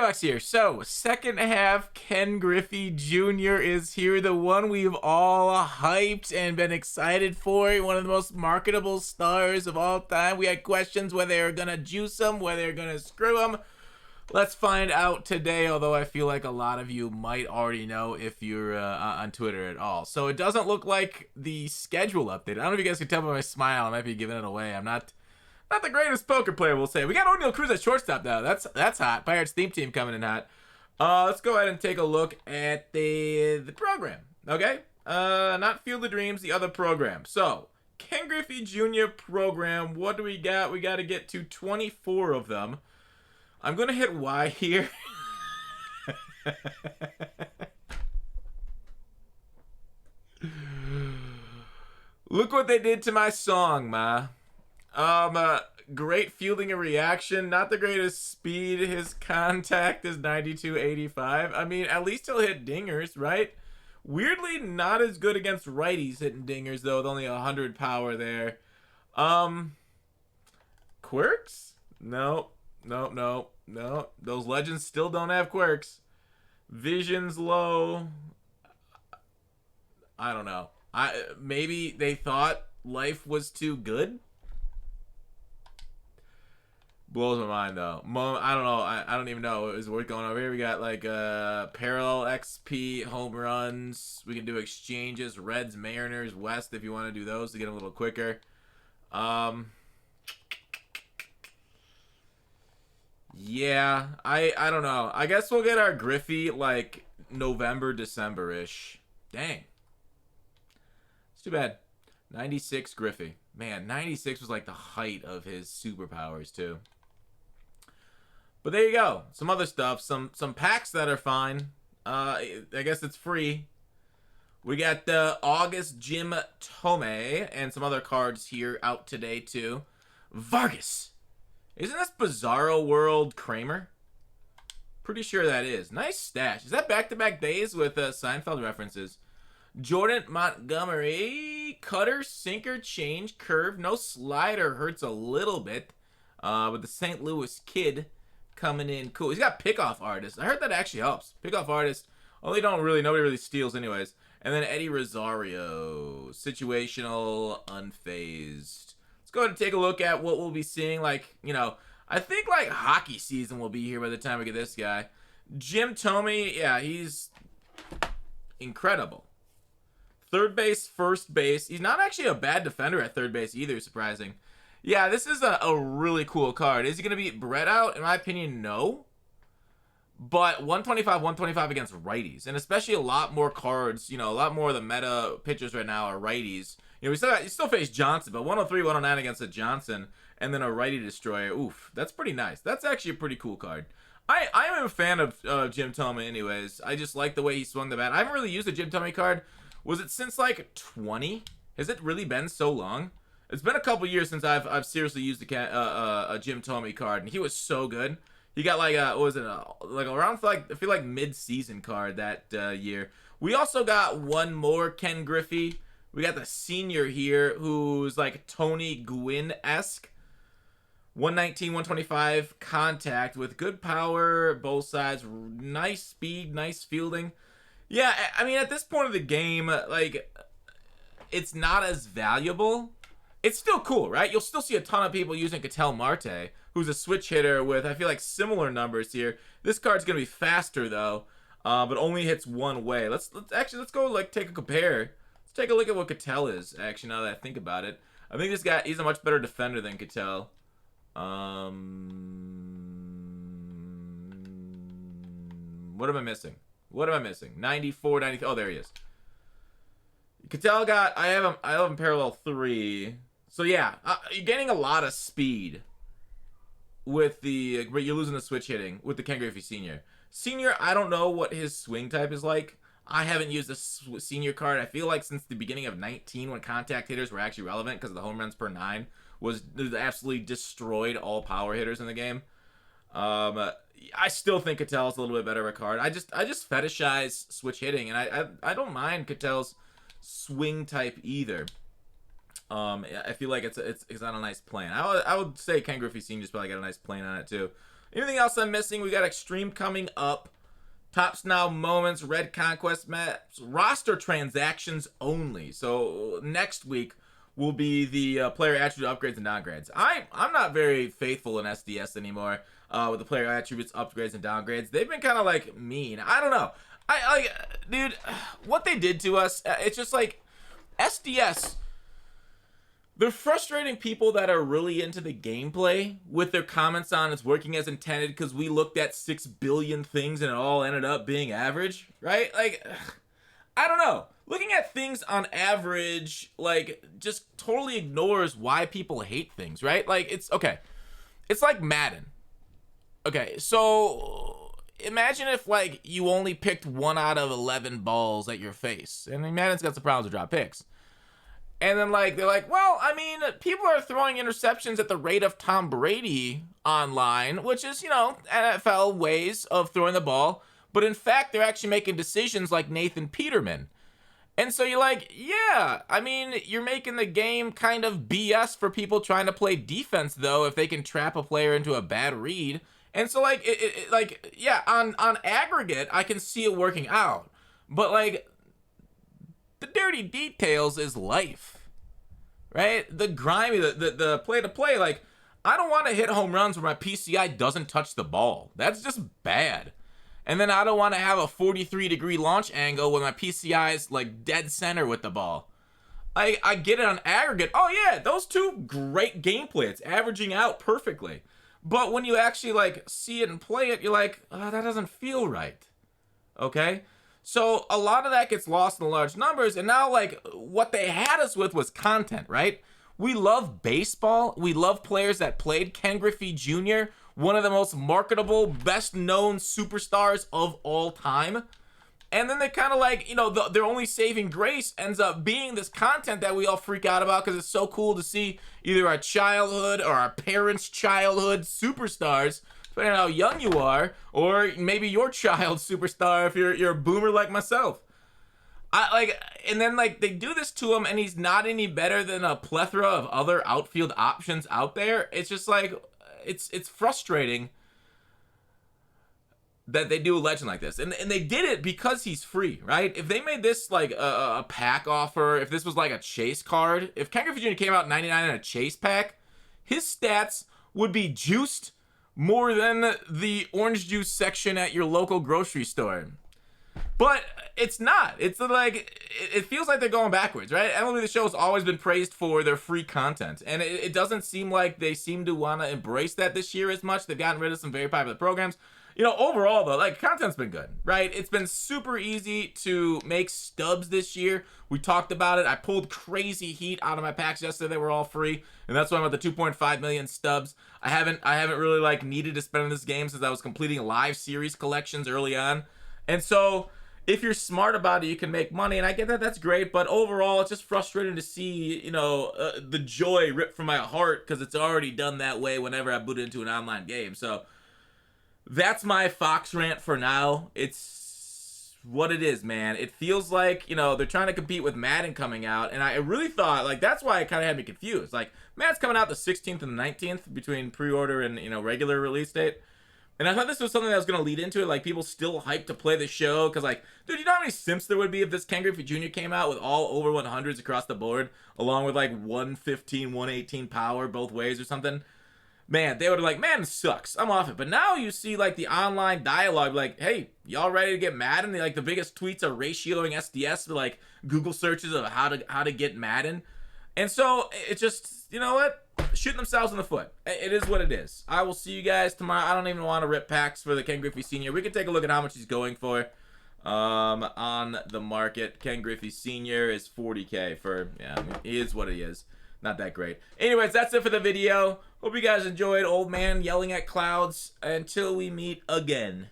Gutfoxx here. So, second half, Ken Griffey Jr. is here, the one we've all hyped and been excited for, one of the most marketable stars of all time. We had questions whether they're gonna juice him, whether they're gonna screw him. Let's find out today, although I feel like a lot of you might already know if you're on Twitter at all. So it doesn't look like the schedule update. I don't know if you guys can tell by my smile. I might be giving it away. I'm not the greatest poker player, we'll say. We got O'Neal Cruz at shortstop, though. That's hot. Pirates theme team coming in hot. Let's go ahead and take a look at the program, okay? Not Field of Dreams, the other program. So, Ken Griffey Jr. program, what do we got? We got to get to 24 of them. I'm going to hit Y here. Look what they did to my song, ma. Great fielding and reaction. Not the greatest speed. His contact is 92.85. I mean, at least he'll hit dingers, right? Weirdly, not as good against righties hitting dingers, though, with only 100 power there. Quirks? No. Those legends still don't have quirks. Vision's low. I don't know. Maybe they thought life was too good. Blows my mind, though. I don't know. I don't even know what is worth going over here. We got like parallel XP, home runs. We can do exchanges, Reds, Mariners, West if you want to do those to get a little quicker. Yeah, I don't know. I guess we'll get our Griffey like November, December-ish. Dang. It's too bad. 96 Griffey. Man, 96 was like the height of his superpowers, too. But there you go. Some other stuff. Some packs that are fine. I guess it's free. We got the August Jim Thome and some other cards here out today, too. Vargas. Isn't this Bizarro World Kramer? Pretty sure that is. Nice stash. Is that back-to-back days with Seinfeld references? Jordan Montgomery. Cutter, sinker, change, curve. No slider. Hurts a little bit. With the St. Louis Kid coming in. Cool. He's got pickoff artist. I heard that actually helps. Pickoff artist. Nobody really steals anyways. And then Eddie Rosario. Situational, unfazed. Let's go ahead and take a look at what we'll be seeing. Like, you know, I think like hockey season will be here by the time we get this guy. Jim Thome, yeah, he's incredible. Third base, first base. He's not actually a bad defender at third base either, surprising. Yeah, this is a really cool card. Is he going to beat Brett out? In my opinion, no. But 125 against righties. And especially a lot more cards, you know, a lot more of the meta pitchers right now are righties. You know, you still face Johnson, but 103, 109 against a Johnson, and then a righty destroyer. Oof, that's pretty nice. That's actually a pretty cool card. I am a fan of Jim Thome anyways. I just like the way he swung the bat. I haven't really used a Jim Thome card. Was it since like 20? Has it really been so long? It's been a couple years since I've seriously used a Jim Thome card, and he was so good. He got like what was it like around like I feel like mid-season card that year. We also got one more Ken Griffey. We got the senior here, who's like Tony Gwynn-esque. 119, 125 contact with good power, both sides, nice speed, nice fielding. Yeah, I mean, at this point of the game, like, it's not as valuable. It's still cool, right? You'll still see a ton of people using Ketel Marte, who's a switch hitter with, I feel like, similar numbers here. This card's going to be faster, though, but only hits one way. Let's go, like, take a compare. Let's take a look at what Ketel is, actually, now that I think about it. I think this guy, he's a much better defender than Ketel. What am I missing? 94, 93. Oh, there he is. Ketel got, I have him parallel 3. So yeah, you're getting a lot of speed with the, you're losing the switch hitting with the Ken Griffey Senior. Senior, I don't know what his swing type is like. I haven't used a senior card, I feel like, since the beginning of 19 when contact hitters were actually relevant because of the home runs per 9 was absolutely destroyed all power hitters in the game. I still think Ketel's a little bit better of a card. I just fetishize switch hitting, and I don't mind Ketel's swing type either. I feel like it's on a nice plane. I would say Ken Griffey Senior's probably got a nice plane on it too. Anything else I'm missing? We got Extreme coming up. Tops Now moments, Red Conquest maps, roster transactions only. So next week will be the player attribute upgrades and downgrades. I'm not very faithful in SDS anymore with the player attributes, upgrades, and downgrades. They've been kind of like mean. I don't know. Dude, what they did to us, it's just like SDS. They're frustrating people that are really into the gameplay with their comments on it's working as intended because we looked at 6 billion things and it all ended up being average, right? Like, I don't know. Looking at things on average, like, just totally ignores why people hate things, right? Like, it's, okay. It's like Madden. Okay, so imagine if, like, you only picked 1 out of 11 balls at your face. And Madden's got some problems with drop picks. And then, like, they're like, well, I mean, people are throwing interceptions at the rate of Tom Brady online, which is, you know, NFL ways of throwing the ball. But in fact, they're actually making decisions like Nathan Peterman. And so you're like, yeah, I mean, you're making the game kind of BS for people trying to play defense, though, if they can trap a player into a bad read. And so, like, yeah, on aggregate, I can see it working out. But, like, the dirty details is life, right? The grimy, the play-to-play, like, I don't want to hit home runs where my PCI doesn't touch the ball. That's just bad. And then I don't want to have a 43-degree launch angle when my PCI is, like, dead center with the ball. I get it on aggregate. Oh, yeah, those two, great gameplay. It's averaging out perfectly. But when you actually, like, see it and play it, you're like, oh, that doesn't feel right. Okay? So a lot of that gets lost in the large numbers, and now, like, what they had us with was content, right? We love baseball. We love players that played. Ken Griffey Jr., one of the most marketable, best-known superstars of all time. And then they kind of, like, you know, their only saving grace ends up being this content that we all freak out about because it's so cool to see either our childhood or our parents' childhood superstars, depending on how young you are, or maybe your child's superstar if you're a boomer like myself. And then, like, they do this to him, and he's not any better than a plethora of other outfield options out there. It's just like, it's frustrating that they do a legend like this. And they did it because he's free, right? If they made this, like, a pack offer, if this was, like, a chase card, if Ken Griffey Jr. came out 99 in a chase pack, his stats would be juiced more than the orange juice section at your local grocery store. But it's not. It's like, it feels like they're going backwards, right? MLB The Show has always been praised for their free content. And it doesn't seem like they seem to want to embrace that this year as much. They've gotten rid of some very popular programs. You know, overall, though, like, content's been good, right? It's been super easy to make stubs this year. We talked about it. I pulled crazy heat out of my packs yesterday. They were all free, and that's why I'm at the 2.5 million stubs. I haven't really, like, needed to spend on this game since I was completing live series collections early on. And so, if you're smart about it, you can make money, and I get that. That's great, but overall, it's just frustrating to see, you know, the joy ripped from my heart because it's already done that way whenever I boot into an online game. So that's my Fox rant for now. It's what it is, man. It feels like, you know, they're trying to compete with Madden coming out, and I really thought, like, that's why it kind of had me confused. Like, Madden's coming out the 16th and the 19th between pre-order and, you know, regular release date. And I thought this was something that was going to lead into it, like, people still hyped to play the show, because, like, dude, you know how many simps there would be if this Ken Griffey Jr. came out with all over 100s across the board, along with, like, 115, 118 power both ways or something? Man, they would have like, man, it sucks. I'm off it. But now you see, like, the online dialogue, like, hey, y'all ready to get Madden? Like, the biggest tweets are ratioing SDS to, like, Google searches of how to get Madden. And so, it just, you know what? Shooting themselves in the foot. It is what it is. I will see you guys tomorrow. I don't even want to rip packs for the Ken Griffey Senior. We can take a look at how much he's going for on the market. Ken Griffey Senior is 40K for, yeah, I mean, he is what he is. Not that great. Anyways, that's it for the video. Hope you guys enjoyed Old Man Yelling at Clouds. Until we meet again.